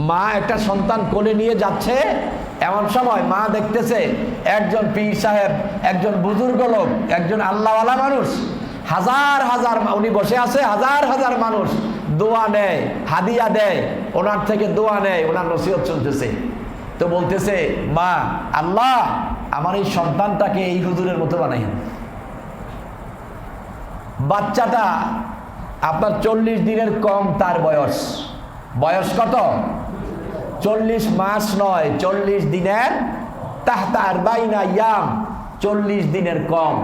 মা একটা সন্তান কোলে নিয়ে যাচ্ছে, এমন সময় মা দেখতেছে একজন পীর সাহেব, একজন বুজুর্গ লোক, একজন আল্লাহওয়ালা মানুষ, হাজার হাজার, উনি বসে আছে, হাজার হাজার মানুষ দোয়া নেয়, হাদিয়া দেয়, ওনার থেকে দোয়া নেয়, ওনার নসিহত শুনতেছে। তো বলতেছে, মা, আল্লাহ আমার এই সন্তানটাকে এই হুজুরের মতো বানাইন। বাচ্চাটা আপনার 40 দিনের কম তার বয়স। বয়স কত? 40 মাস নয়, 40 দিনের, তাহতা আরবাইনা ইয়াম, 40 দিনের কম।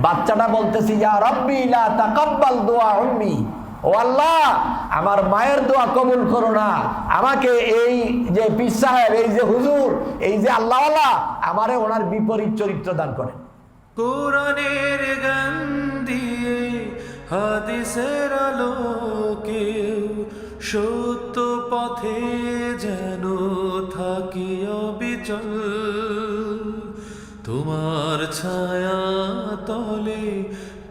বাচ্চাটা বলতেছে, ইয়া রব্বি লা তাকাব্বাল দুআ উম্মি, ও আল্লাহ আমার মায়ের দোয়া কবুল করো না, আমাকে এই যে পীর সাহেব, এই যে হুজুর, এই যে আল্লাহওয়ালা, আমারে ওনার বিপরীত চরিত্র দান করেন। কোরআনের গান দিয়ে হাদিসের আলোকে সত্য পথে যেন থাকি অবিচল, তোমার ছায়া তলে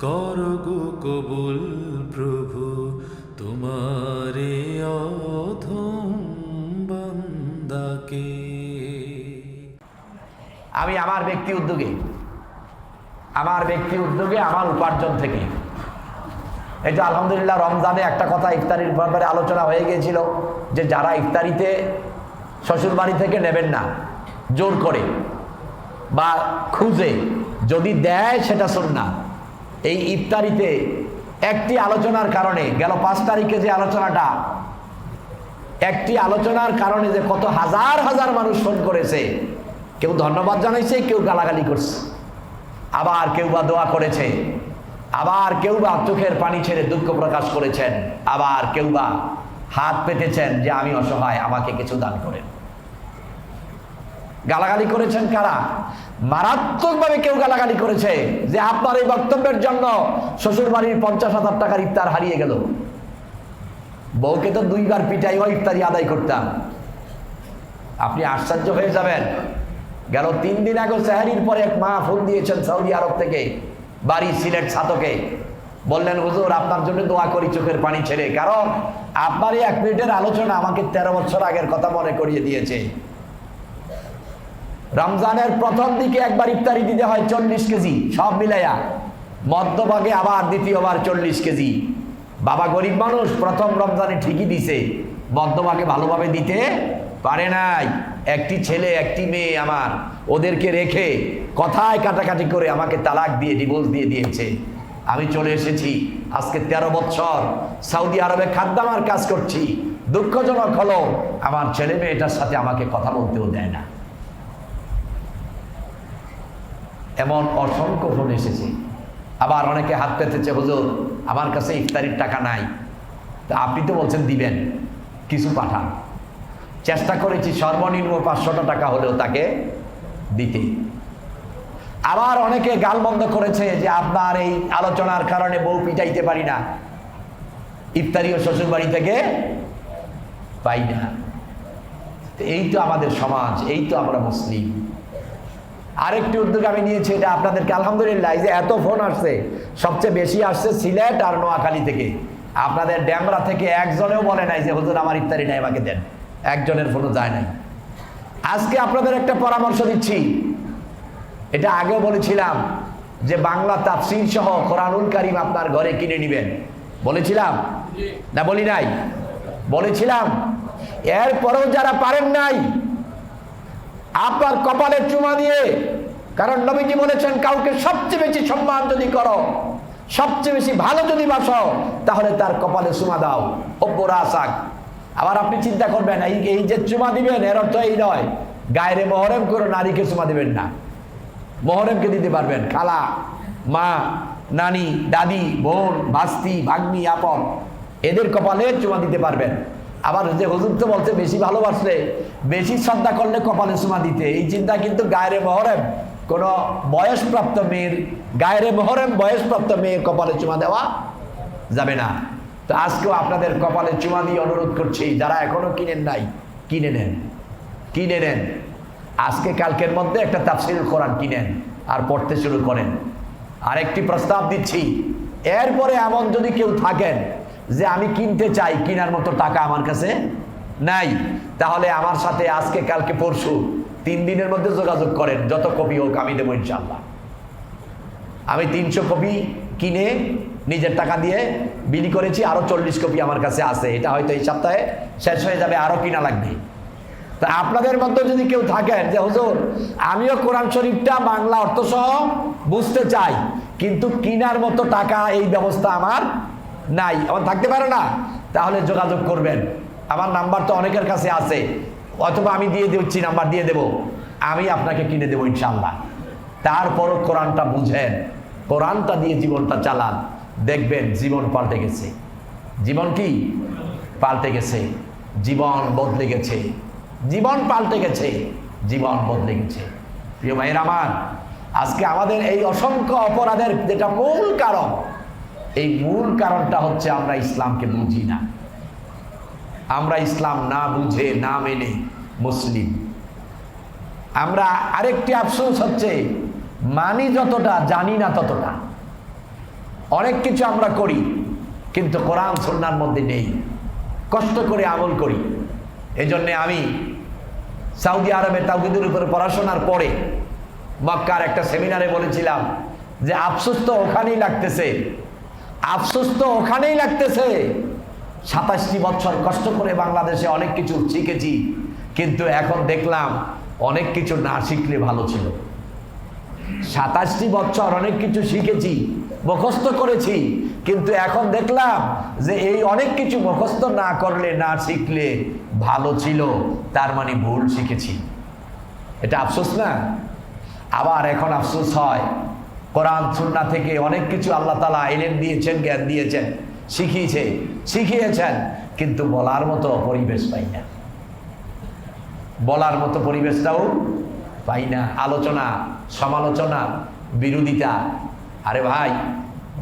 করগো কবুল প্রভু, তোমারে অধম বান্দাকে। আমি আমার ব্যক্তি উদ্যোগে, আমার উপার্জন থেকে, এই যে আলহামদুলিল্লাহ রমজানে একটা কথা ইফতারির ব্যাপারে আলোচনা হয়ে গিয়েছিল, যে যারা ইফতারিতে শ্বশুর বাড়ি থেকে নেবেন না, জোর করে বা খুঁজে যদি দেয় সেটা সুন্নাহ। এই ইফতারিতে একটি আলোচনার কারণে, গেল 5 তারিখে যে আলোচনাটা, একটি আলোচনার কারণে যে কত হাজার হাজার মানুষ ফোন করেছে, কেউ ধন্যবাদ জানাইছে, কেউ গালাগালি করছে, আবার কেউ বা দোয়া করেছে, আবার কেউ বা চোখের পানি ছেড়ে দুঃখ প্রকাশ করেছেন, আবার কেউ বা হাত পেতেছেন যে আমি অসহায়, আমাকে কিছু দান করেন। গালাগালি করেছেন কারা? মারাত্মকভাবে কেউ গালাগালি করেছে যে আপনার এই বক্তব্যের জন্য শ্বশুর বাড়ির 50,000 টাকার ইফতার হারিয়ে গেল। বউকে তো 2 বার পিটাইও ইফতারি আদায় করতাম। আপনি আশ্চর্য হয়ে যাবেন, গেল 3 দিন আগে সেহরির পরে এক মা ফোন দিয়েছেন সৌদি আরব থেকে, বাড়ি সিলেট ছাতকে, বললেন হুজুর আপনার জন্য দোয়া করি চোখের পানি ছেড়ে, কারণ আপনার এই 1 মিনিটের আলোচনা আমাকে 13 বছর আগের কথা মনে করিয়ে দিয়েছে। রমজানের প্রথম দিকে একবার ইফতারি দিতে হয় 40 কেজি সব মিলাইয়া, মধ্যভাগে আবার দ্বিতীয়বার 40 কেজি। বাবা গরিব মানুষ, প্রথম রমজানে ঠিকই দিছে, মধ্যভাগে ভালোভাবে দিতে পারে নাই। একটি ছেলে একটি মেয়ে আমার, ওদেরকে রেখে কথায় কাটাকাটি করে আমাকে তালাক দিয়ে ডিভোর্স দিয়ে দিয়েছে। আমি চলে এসেছি, আজকে 13 বছর সৌদি আরবে খাদ্দামার কাজ করছি। দুঃখজনক হলো আমার ছেলে মেয়েটার সাথে আমাকে কথা বলতেও দেয় না। এমন অসংখ্য ফোন এসেছে। আবার অনেকে হাত পেতেছে, হুজুর আমার কাছে ইফতারির টাকা নাই, তা আপনি তো বলছেন দিবেন, কিছু পাঠান। চেষ্টা করেছি সর্বনিম্ন 500 টাকা হলেও তাকে দিতে। আবার অনেকে গালমন্দ করেছে যে আপনার এই আলোচনার কারণে বউ পিটাইতে পারি না, ইফতারিও শ্বশুর বাড়ি থেকে পাই না। এই তো আমাদের সমাজ, এই তো আমরা মুসলিম। আরেকটি উদ্যোগ আমি নিয়েছি, এটা আপনাদেরকে আলহামদুলিল্লাহ, এই যে এত ফোন আসছে, সবচেয়ে বেশি আসছে সিলেট আর নোয়াখালী থেকে। আপনাদের ড্যামরা থেকে একজনেও বলে নাই যে হুজুর আমার ইফতারি নাই, আমাকে দেন, একজনের ফোনও যায় নাই। আজকে আপনাদের একটা পরামর্শ দিচ্ছি, এটা আগেও বলেছিলাম যে বাংলা তাফসীর সহ কোরআনুল কারীম আপনার ঘরে কিনে নেবেন, বলেছিলাম না? বলি নাই? বলেছিলাম। এরপরেও যারা পারেন নাই, আপনার কপালে চুমা দিয়ে, কারণ নবীজি বলেছেন কাউকে সবচেয়ে বেশি সম্মান যদি করো, সবচেয়ে বেশি ভালো যদি বাসো, তাহলে তার কপালে চুমা দাও, অব্বরা আসাক। আবার আপনি চিন্তা করবেন, এই যে চুমা দিবেন এর অর্থ এই নয় গায়রে মহরম করে নারীকে চুমা দিবেন না। মহরমকে দিতে পারবেন, খালা, মা, নানি, দাদি, বোন, ভাস্তি, ভাগ্নি, আপন, এদের কপালে চুমা দিতে পারবেন। আবার যে হুজুর তো বলছে বেশি ভালোবাসলে, বেশি শ্রদ্ধা করলে কপালে চুমা দিতে, এই চিন্তা কিন্তু গায়রে মহরম কোনো বয়সপ্রাপ্ত মেয়ের, গায়রে মহরম বয়সপ্রাপ্ত মেয়ের কপালে চুমা দেওয়া যাবে না। তো আজকেও আপনাদের কপালে চুমা দিয়ে অনুরোধ করছি, যারা এখনো কিনেন নাই কিনে নেন, কিনে নেন। আজকে কালকের মধ্যে একটা তাফসীরুল কোরআন কিনেন আর পড়তে শুরু করেন। আরেকটি প্রস্তাব দিচ্ছি, এরপরে এমন যদি কেউ থাকেন যে আমি কিনতে চাই, কেনার মতো টাকা আমার কাছে নাই, তাহলে আমার সাথে আজকে কালকে পরশু 3 দিনের মধ্যে যোগাযোগ করেন, যত কপি হোক আমি দেবো ইনশাল্লাহ। আমি 300 কপি কিনে নিজের টাকা দিয়ে বিলি করেছি, আরো 40 কপি আমার কাছে আছে। এটা হয়তো এই সপ্তাহে শেষ হয়ে যাবে, আরো কিনা লাগবে। তা আপনাদের মধ্যে যদি কেউ থাকেন যে হুজুর আমিও কোরআন শরীফটা বাংলা অর্থ সহ বুঝতে চাই, কিন্তু কিনার মতো টাকা এই ব্যবস্থা আমার নাই, আমার থাকতে পারে না, তাহলে যোগাযোগ করবেন। আমার নাম্বার তো অনেকের কাছে আছে, অথবা আমি দিয়ে দিচ্ছি, নাম্বার দিয়ে দেব, আমি আপনাকে কিনে দেবো ইনশাল্লাহ। তারপরও কোরআনটা বুঝেন, কোরআনটা দিয়ে জীবনটা চালান, দেখবেন জীবন পাল্টে গেছে। জীবন কি পাল্টে গেছে, জীবন বদলে গেছে, জীবন পাল্টে গেছে, জীবন বদলে গেছে। প্রিয় ভাইয়ের আমার, আজকে আমাদের এই অসংখ্য অপরাধের যেটা মূল কারণ, এই মূল কারণটা হচ্ছে আমরা ইসলামকে বুঝি না। আমরা ইসলাম না বুঝে না মেনে মুসলিম। আমরা আরেকটি আফসোস হচ্ছে মানি যতটা জানি না ততটা। অনেক কিছু আমরা করি কিন্তু কোরআন সুন্নাহর মধ্যে নেই, কষ্ট করে আমল করি। এজন্য আমি সৌদি আরবে তাওহীদের উপরে পড়াশোনার পরে মক্কার একটা সেমিনারে বলেছিলাম যে আফসোস তো ওখানেই লাগতেছে, আফসোস তো ওখানেই লাগতেছে। 27টি বছর কষ্ট করে বাংলাদেশে অনেক কিছু শিখেছি, কিন্তু এখন দেখলাম অনেক কিছু না শিখলে ভালো ছিল। 27টি বছর অনেক কিছু শিখেছি, মুখস্থ করেছি, কিন্তু এখন দেখলাম যে এই অনেক কিছু মুখস্থ না করলে, না শিখলে ভালো ছিল, তার মানে ভুল শিখেছি। এটা আফসোস না? আবার এখন আফসোস হয় কোরআন সুন্নাহ থেকে অনেক কিছু আল্লাহ তাআলা ইলম দিয়েছেন, জ্ঞান দিয়েছেন, শিখিয়েছেন, কিন্তু বলার মতো পরিবেশ পাই না, বলার মতো পরিবেশটাও পাই না। আলোচনা, সমালোচনা, বিরোধিতা। আরে ভাই,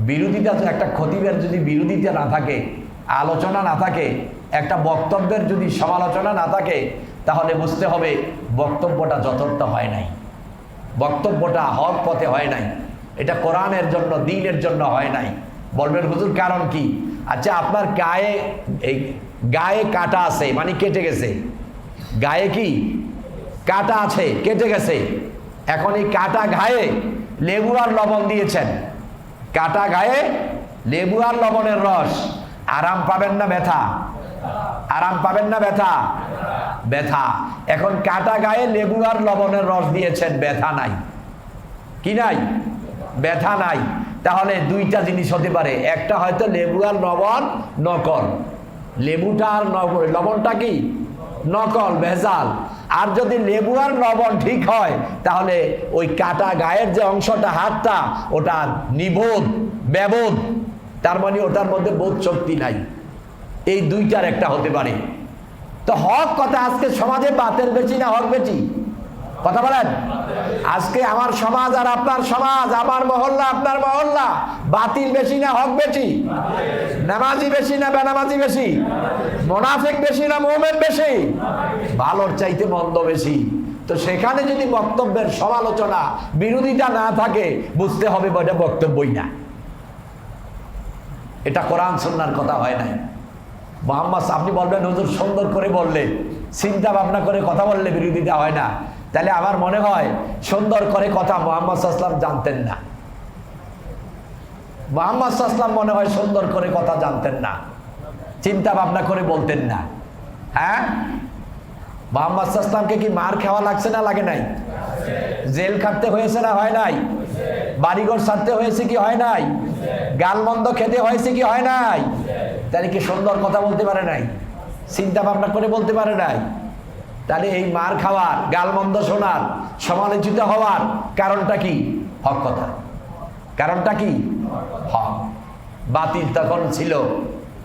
বিরোধিতা তো একটা খতিবের যদি বিরোধিতা না থাকে, আলোচনা না থাকে, একটা বক্তব্যের যদি সমালোচনা না থাকে, তাহলে বুঝতে হবে বক্তব্যটা যথার্থ হয় নাই, বক্তব্যটা হক পথে হয় নাই, এটা কোরআনের জন্য, দ্বীনের জন্য হয় নাই। বলবেন হুজুর কারণ কি? আচ্ছা, আপনার গায়ে কাটা আছে, মানে কেটে গেছে, গায়ে কি কাটা আছে, কেটে গেছে। এখন এই কাটা গায়ে লেবু আর লবণ দিয়েছেন, কাটা গায়ে লেবু আর লবণের রস, আরাম পাবেন না ব্যথা? আরাম পাবেন না ব্যথা? ব্যথা। এখন কাটা গায়ে লেবু আর লবণের রস দিয়েছেন, ব্যথা নাই, কি নাই? ব্যথা নাই। তাহলে দুইটা জিনিস হতে পারে, একটা হয়তো লেবু আর লবণ নকল, লেবুটা আর লবণটা কি নকল, ভেজাল। আর যদি লেবু আর লবণ ঠিক হয়, তাহলে ওই কাটা গায়ের যে অংশটা, হাতটা, ওটা নিবোধ, ব্যবোধ, তার মানে ওটার মধ্যে বোধ শক্তি নাই। এই দুইটার একটা হতে পারে। তো হক কথা, আজকে সমাজে বাতের বেশি না হক বেশি? কথা বলেন। আজকে আমার সমাজ আর আপনার সমাজ, আমার মহল্লা আপনার মহল্লা, বাতিল বেশি না হক বেশি? নামাজি বেশি না বেনামাজি বেশি? মুনাফিক বেশি না মুমিন বেশি? ভালোর চাইতে মন্দ বেশি। তো সেখানে যদি বক্তব্যের সমালোচনা, বিরোধিতা না থাকে, বুঝতে হবে এটা বক্তব্যই না, এটা কোরআন সুন্নাহর কথা হয় নাই। মুহাম্মদ, আপনি বলবেন হুজুর সুন্দর করে বললে, চিন্তা ভাবনা করে কথা বললে বিরোধিতা হয় না। তাহলে আমার মনে হয় সুন্দর করে কথা মুহাম্মদ সাল্লাল্লাহু আলাইহি ওয়াসাল্লাম জানতেন না। মুহাম্মদ সাল্লাল্লাহু আলাইহি ওয়াসাল্লাম মনে হয় সুন্দর করে কথা জানতেন না, চিন্তা ভাবনা করে বলতেন না। হ্যাঁ, মুহাম্মদ সাল্লাল্লাহু আলাইহি ওয়াসাল্লামকে কি মার খাওয়া লাগছে না লাগে নাই? জেল কাটতে হয়েছে না হয় নাই? বাড়িঘর ছাড়তে হয়েছে কি হয় নাই? গালমন্দ খেতে হয়েছে কি হয় নাই? তাহলে কি সুন্দর কথা বলতে পারে নাই? চিন্তা ভাবনা করে বলতে পারে নাই? তাহলে এই মার খাওয়ার, গালমন্দ শোনার, সমালোচিত হওয়ার কারণটা কি? হক কথা। কারণটা কি? হক। বাতিল তখন ছিল,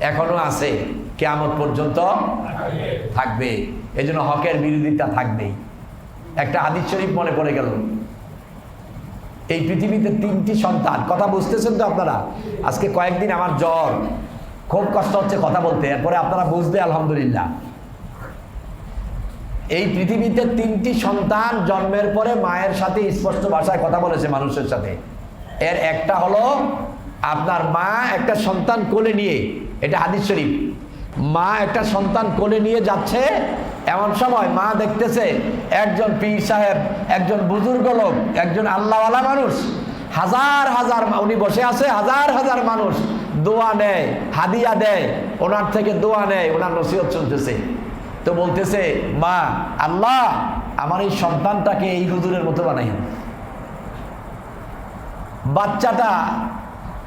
এখনো আছে, কিয়ামত পর্যন্ত থাকবে। এজন্য হকের বিরোধিতা থাকবেই। একটা হাদিস শরীফ মনে পড়ে গেল, এই পৃথিবীতে 3টি সন্তান, কথা বুঝতেছেন তো আপনারা? আজকে কয়েকদিন আমার জ্বর, খুব কষ্ট হচ্ছে কথা বলতে, এরপরে আপনারা বুঝবে আলহামদুলিল্লাহ। এই পৃথিবীতে 3টি সন্তান জন্মের পরে মায়ের সাথে স্পষ্ট ভাষায় কথা বলেছে মানুষের সাথে। এর একটা হলো আপনার মা একটা সন্তান কোলে নিয়ে, এটা হাদিস শরীফ, মা একটা সন্তান কোলে নিয়ে যাচ্ছে, এমন সময় মা দেখতেছে একজন পীর সাহেব, একজন বুজুর্গ লোক, একজন আল্লাহওয়ালা মানুষ, হাজার হাজার উনি বসে আছে, হাজার হাজার মানুষ দোয়া নেয়, হাদিয়া দেয়, ওনার থেকে দোয়া নেয়, ওনার নসিহত শুনতেছে। তো বলতেছে মা, আল্লাহ আমার এই সন্তানটাকে এই হুজুরের মতো বানাইন। বাচ্চাটা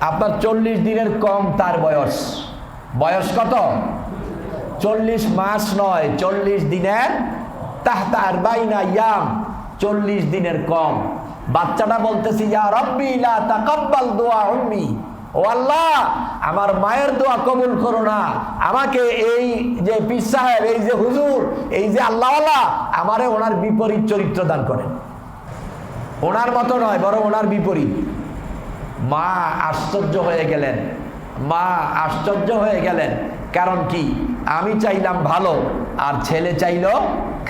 আপনার 40 দিনের কম তার বয়স। বয়স কত? 40 মাস নয়, 40 দিনের, তাহতা আরবাইনা ইয়াম, 40 দিনের কম। বাচ্চাটা বলতেছে ইয়া রব্বি লা তাকাব্বাল দুআ উম্মি, ও আল্লাহ আমার মায়ের দোয়া কবুল করো না, আমাকে এই যে পীর সাহেব, এই যে হুজুর, এই যে আল্লাহওয়ালা, আমারে ওনার বিপরীত চরিত্র দান করেন। ওনার মতো নয়, বরং ওনার বিপরীত। মা আশ্চর্য হয়ে গেলেন, মা আশ্চর্য হয়ে গেলেন। কারণ কি? আমি চাইলাম ভালো আর ছেলে চাইল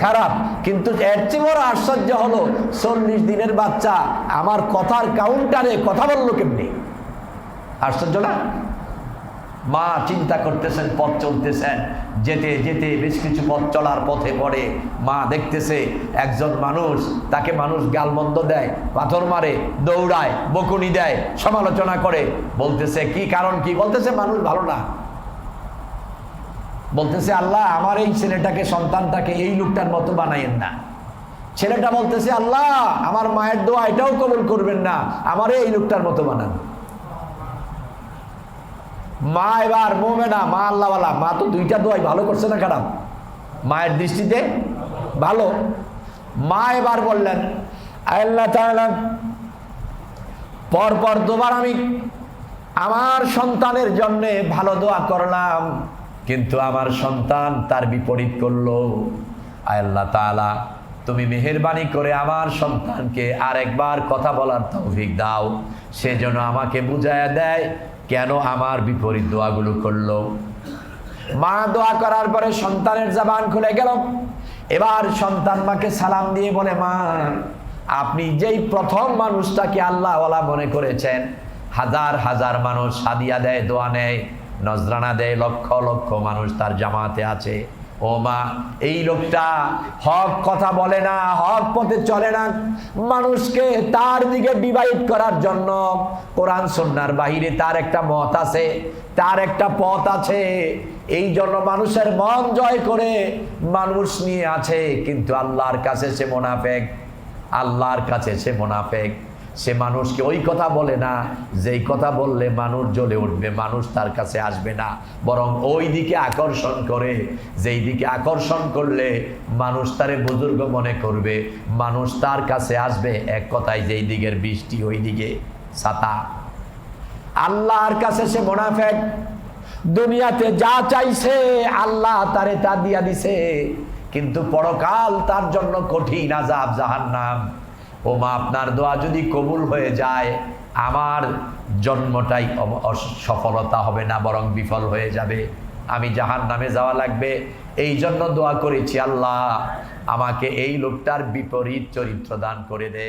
খারাপ। কিন্তু এর চেয়ে বড় আশ্চর্য হলো 40 দিনের বাচ্চা আমার কথার কাউন্টারে কথা বললো কেমনি? আশ্চর্য না? মা চিন্তা করতেছেন, পথ চলতেছেন, যেতে যেতে বেশ কিছু পথ চলার পথে পড়ে মা দেখতেছে একজন মানুষ, তাকে মানুষ গালমন্দ দেয়, পাথর মারে, দৌড়ায়, বকুনি দেয়, সমালোচনা করে। বলতেছে কি কারণ কি? বলতেছে মানুষ ভালো না। বলতেছে আল্লাহ আমার এই ছেলেটাকে, সন্তানটাকে এই লোকটার মতো বানাইয়েন না। ছেলেটা বলতেছে আল্লাহ আমার মায়ের দোয়া এটাও কবুল করবেন না, আমারে এই লোকটার মতো বানান। মা এবার মোমেনা, মা আল্লাহওয়ালা, মা তো দুইটা দোয়াই ভালো করছে না খারাপ? মায়ের দৃষ্টিতে ভালো। মা এবার বললেন আল্লাহ তাআলা পরপর দুবার আমি আমার সন্তানের জন্য ভালো দোয়া করলাম, কিন্তু আমার সন্তান তার বিপরীত করলো। আল্লাহ তাআলা তুমি মেহেরবানি করে আমার সন্তানকে আরেকবার কথা বলার তৌফিক দাও, সে যেন আমাকে বুঝায়া দেয় কেন আমার বিপরীত দোয়াগুলো করলো। মা দোয়া করার পরে সন্তানের জবান খুলে গেল। এবার সন্তান মাকে সালাম দিয়ে বলে, মা আপনি যেই প্রথম মানুষটাকে আল্লাহওয়ালা মনে করেছেন, হাজার হাজার মানুষ হাদিয়া দেয়, দোয়া নেয়, নজরানা দেয়, লক্ষ লক্ষ মানুষ তার জামাতে আছে। ও মা, এই লোকটা হক কথা বলে না, হক পথে চলে না, মানুষকে তার দিকে ডিভাইড করার জন্য কোরআন সুন্নাহর বাহিরে তার একটা মত আছে, তার একটা পথ আছে। এই জন্য মানুষের মন জয় করে মানুষ নিয়ে আছে, কিন্তু আল্লাহর কাছে সে মুনাফিক। আল্লাহর কাছে সে মুনাফিক। সে মানুষকে ওই কথা বলে না যেই কথা বললে মানুষ জ্বলে উঠবে, মানুষ তার কাছে আসবে না, বরং ওই দিকে আকর্ষণ করে, যেই দিকে আকর্ষণ করলে মানুষ তারে বুজুর্গ মনে করবে, মানুষ তার কাছে আসবে। এক কথায় যেই দিকের বৃষ্টি ওই দিকে ছাতা। আল্লাহর কাছে সে মুনাফিক। দুনিয়াতে যা চাইছে আল্লাহ তারে তা দিয়া দিছে, কিন্তু পরকাল তার জন্য কঠিন আযাব, জাহান্নাম। ও মা, আপনার দোয়া যদি কবুল হয়ে যায়, আমার জন্মটাই সফলতা হবে না, বরং বিফল হয়ে যাবে, আমি জাহান্নামে যাওয়া লাগবে। এই জন্য দোয়া করেছি, আল্লাহ আমাকে এই লোকটার বিপরীত চরিত্র দান করে দে।